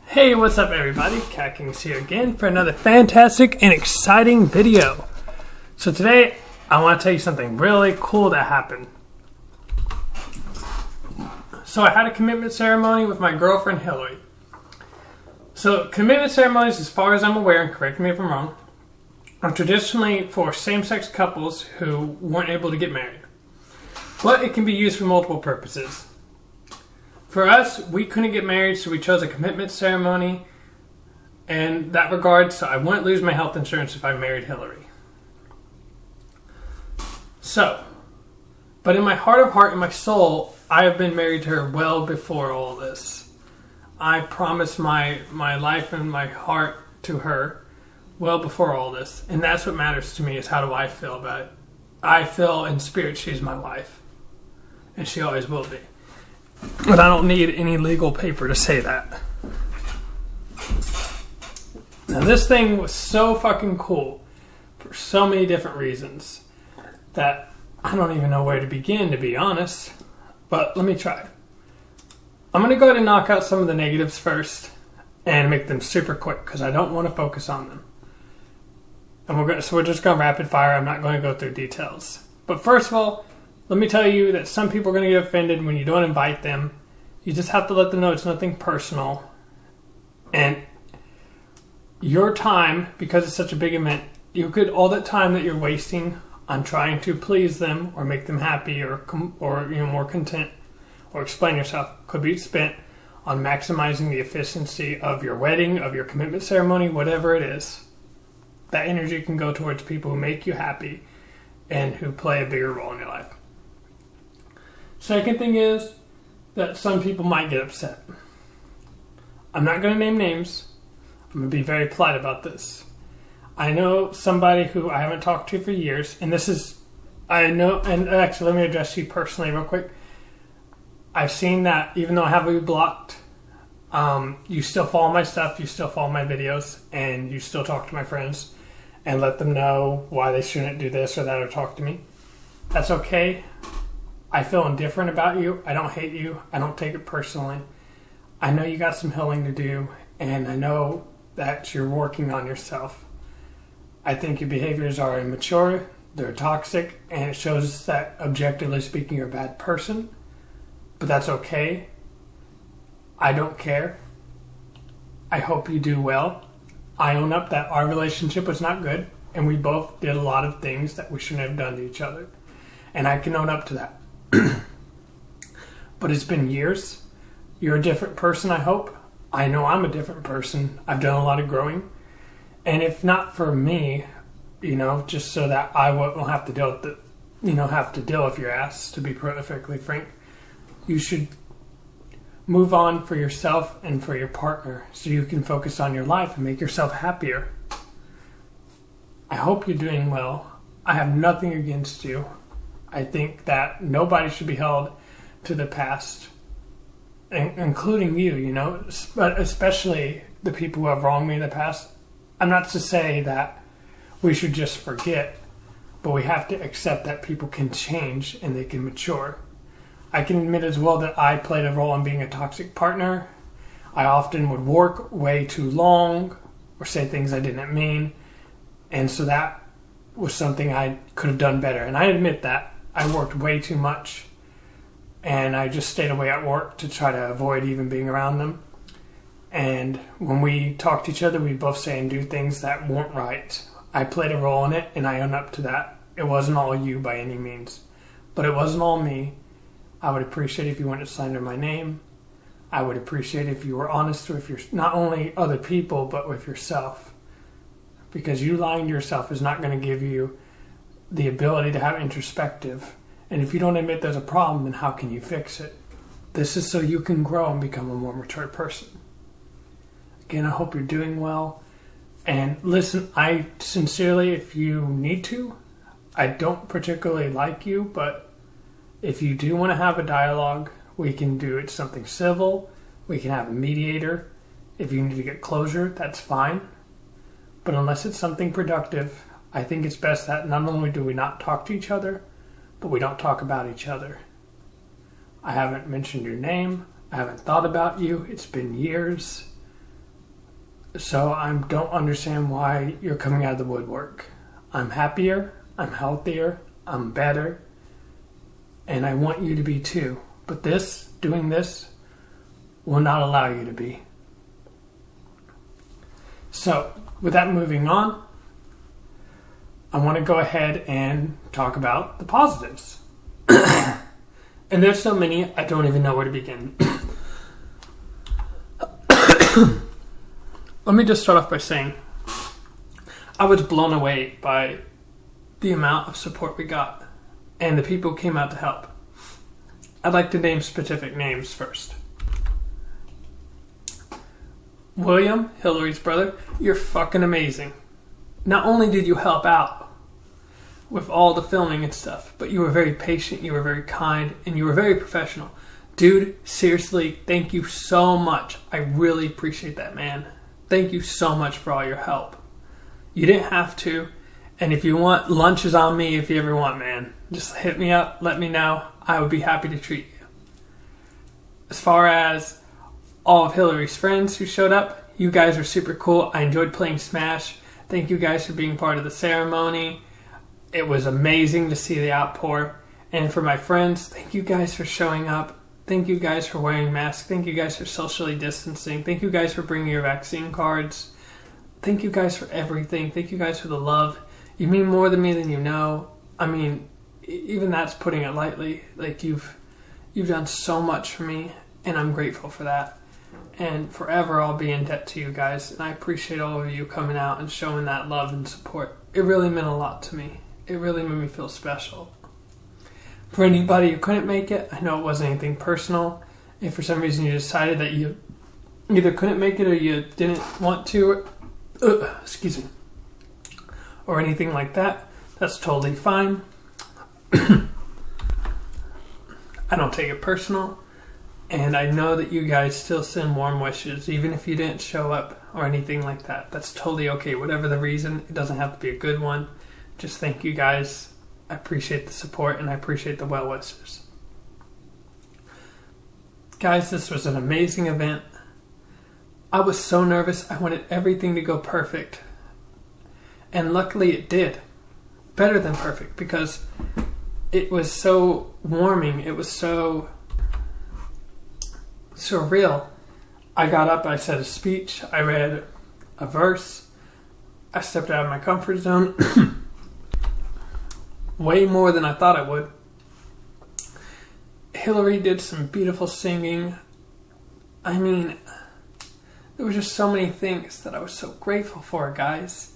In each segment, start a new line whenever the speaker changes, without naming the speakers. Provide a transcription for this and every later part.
Hey, what's up everybody? Cat King's here again for another fantastic and exciting video. So today, I want to tell you something really cool that happened. So I had a commitment ceremony with my girlfriend Hillary. So commitment ceremonies, as far as I'm aware, and correct me if I'm wrong, are traditionally for same-sex couples who weren't able to get married. But it can be used for multiple purposes. For us, we couldn't get married, so we chose a commitment ceremony in that regard, so I wouldn't lose my health insurance if I married Hillary. So, but in my heart of heart and my soul, I have been married to her well before all this. I promised my life and my heart to her well before all this, and that's what matters to me, is how do I feel about it. I feel in spirit she's my wife, and she always will be. But I don't need any legal paper to say that. Now this thing was so fucking cool for so many different reasons that I don't even know where to begin, to be honest. But let me try. I'm going to go ahead and knock out some of the negatives first and make them super quick because I don't want to focus on them. And we're just going rapid fire. I'm not going to go through details. But first of all, let me tell you that some people are going to get offended when you don't invite them. You just have to let them know it's nothing personal. And your time, because it's such a big event, all that time that you're wasting on trying to please them or make them happy or more content or explain yourself could be spent on maximizing the efficiency of your wedding, of your commitment ceremony, whatever it is. That energy can go towards people who make you happy and who play a bigger role in your life. Second thing is that some people might get upset. I'm not going to name names. I'm going to be very polite about this. I know somebody who I haven't talked to for years, and actually let me address you personally real quick. I've seen that even though I have you blocked, you still follow my stuff, you still follow my videos, and you still talk to my friends and let them know why they shouldn't do this or that or talk to me. That's okay. I feel indifferent about you. I don't hate you. I don't take it personally. I know you got some healing to do, and I know that you're working on yourself. I think your behaviors are immature, they're toxic, and it shows that, objectively speaking, you're a bad person. But that's okay. I don't care. I hope you do well. I own up that our relationship was not good, and we both did a lot of things that we shouldn't have done to each other. And I can own up to that. But it's been years. You're a different person, I hope. I know I'm a different person. I've done a lot of growing. And if not for me, just so that I won't have to deal with your ass, to be perfectly frank, you should move on for yourself and for your partner so you can focus on your life and make yourself happier. I hope you're doing well. I have nothing against you. I think that nobody should be held to the past, including you, but especially the people who have wronged me in the past. I'm not to say that we should just forget, but we have to accept that people can change and they can mature. I can admit as well that I played a role in being a toxic partner. I often would work way too long or say things I didn't mean, and so that was something I could have done better. And I admit that. I worked way too much, and I just stayed away at work to try to avoid even being around them. And when we talk to each other, we both say and do things that weren't right. I played a role in it, and I own up to that. It wasn't all you by any means, but it wasn't all me. I would appreciate if you wouldn't slander my name. I would appreciate if you were honest with not only other people, but with yourself. Because you lying to yourself is not going to give you the ability to have introspective. And if you don't admit there's a problem, then how can you fix it? This is so you can grow and become a more mature person. Again, I hope you're doing well. And listen, I sincerely, if you need to, I don't particularly like you, but if you do want to have a dialogue, we can do it something civil. We can have a mediator. If you need to get closure, that's fine. But unless it's something productive, I think it's best that not only do we not talk to each other, but we don't talk about each other. I haven't mentioned your name. I haven't thought about you. It's been years. So I don't understand why you're coming out of the woodwork. I'm happier, I'm healthier, I'm better, and I want you to be too. But doing this, will not allow you to be. So, with that moving on, I want to go ahead and talk about the positives. And there's so many, I don't even know where to begin. Let me just start off by saying, I was blown away by the amount of support we got and the people who came out to help. I'd like to name specific names first. William, Hillary's brother, you're fucking amazing. Not only did you help out with all the filming and stuff, but you were very patient, you were very kind, and you were very professional. Dude, seriously, thank you so much. I really appreciate that, man. Thank you so much for all your help. You didn't have to, and if you want, lunch is on me if you ever want, man. Just hit me up, let me know. I would be happy to treat you. As far as all of Hillary's friends who showed up, you guys were super cool. I enjoyed playing Smash. Thank you guys for being part of the ceremony. It was amazing to see the outpour. And for my friends, thank you guys for showing up. Thank you guys for wearing masks. Thank you guys for socially distancing. Thank you guys for bringing your vaccine cards. Thank you guys for everything. Thank you guys for the love. You mean more to me than you know. I mean, even that's putting it lightly. Like you've done so much for me, and I'm grateful for that. And forever I'll be in debt to you guys. And I appreciate all of you coming out and showing that love and support. It really meant a lot to me. It really made me feel special. For anybody who couldn't make it, I know it wasn't anything personal. If for some reason you decided that you either couldn't make it or you didn't want to, or anything like that, that's totally fine. I don't take it personal. And I know that you guys still send warm wishes, even if you didn't show up or anything like that. That's totally okay. Whatever the reason, it doesn't have to be a good one. Just thank you guys. I appreciate the support and I appreciate the well wishes. Guys, this was an amazing event. I was so nervous. I wanted everything to go perfect. And luckily it did. Better than perfect, because it was so warming. It was so surreal. I got up, I said a speech, I read a verse, I stepped out of my comfort zone way more than I thought I would. Hillary did some beautiful singing. I mean, there were just so many things that I was so grateful for, guys.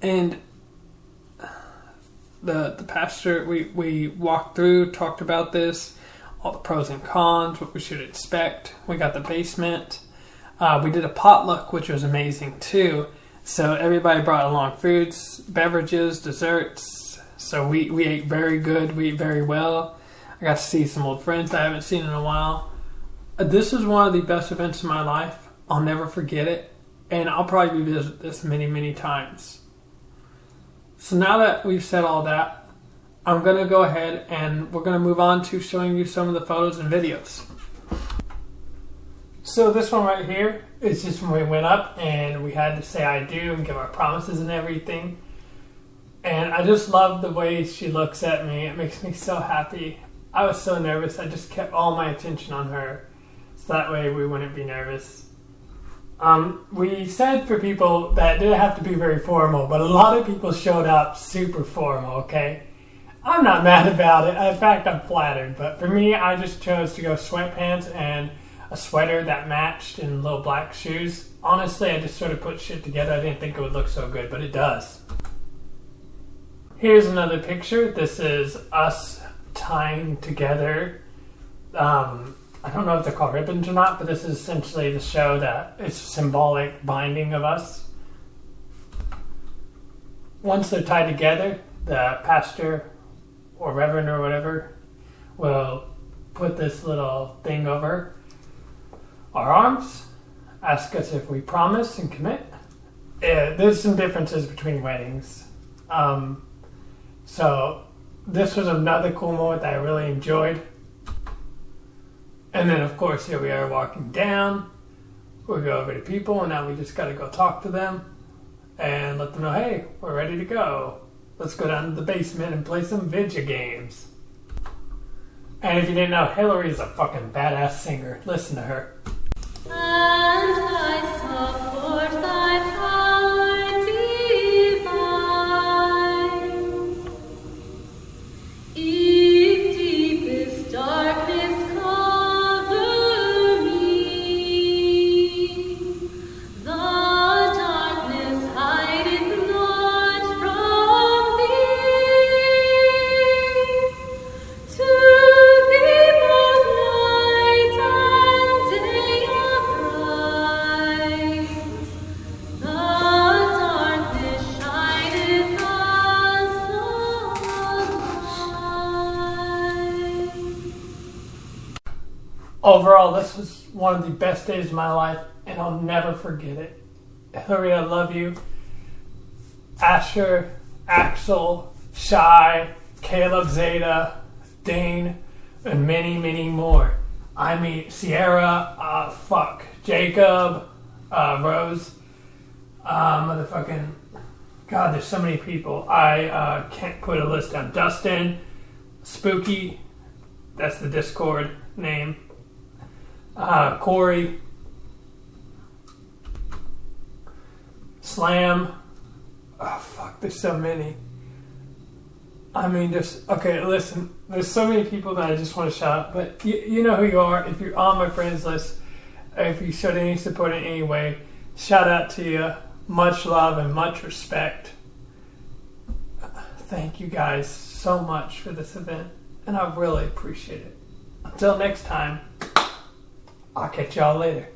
And the pastor, we walked through, talked about this, all the pros and cons, what we should expect. We got the basement. We did a potluck, which was amazing too. So everybody brought along foods, beverages, desserts. So we ate very good. We ate very well. I got to see some old friends I haven't seen in a while. This was one of the best events of my life. I'll never forget it. And I'll probably revisit this many, many times. So now that we've said all that, I'm going to go ahead and we're going to move on to showing you some of the photos and videos. So this one right here is just when we went up and we had to say I do and give our promises and everything. And I just love the way she looks at me. It makes me so happy. I was so nervous. I just kept all my attention on her. So that way we wouldn't be nervous. We said for people that it didn't have to be very formal, but a lot of people showed up super formal, okay? I'm not mad about it. In fact, I'm flattered. But for me, I just chose to go sweatpants and a sweater that matched and little black shoes. Honestly, I just sort of put shit together. I didn't think it would look so good, but it does. Here's another picture. This is us tying together. I don't know if they're called ribbons or not, but this is essentially to show that it's a symbolic binding of us. Once they're tied together, the pastor or reverend or whatever will put this little thing over our arms, ask us if we promise and commit. There's some differences between weddings. So this was another cool moment that I really enjoyed. And then, of course, here we are walking down. We go over to people, and now we just got to go talk to them and let them know, hey, we're ready to go. Let's go down to the basement and play some video games. And if you didn't know, Hillary is a fucking badass singer. Listen to her.
And I saw forth thy power divine. If deepest darkness cover me, the darkness hideth not from thee. To thee both night and day are bright. The darkness shineth as the light.
Overall, this was one of the best days of my life, and I'll never forget it. Hillary, I love you. Asher, Axel, Shy, Caleb, Zeta, Dane, and many, many more. I mean, Sierra, Jacob, Rose, motherfucking, God, there's so many people. I can't put a list down. Dustin, Spooky, that's the Discord name. Corey, Slam. Oh, fuck, there's so many. I mean, listen, there's so many people that I just want to shout out, but you know who you are. If you're on my friends list, if you showed any support in any way, shout out to you. Much love and much respect. Thank you guys so much for this event, and I really appreciate it. Until next time, I'll catch y'all later.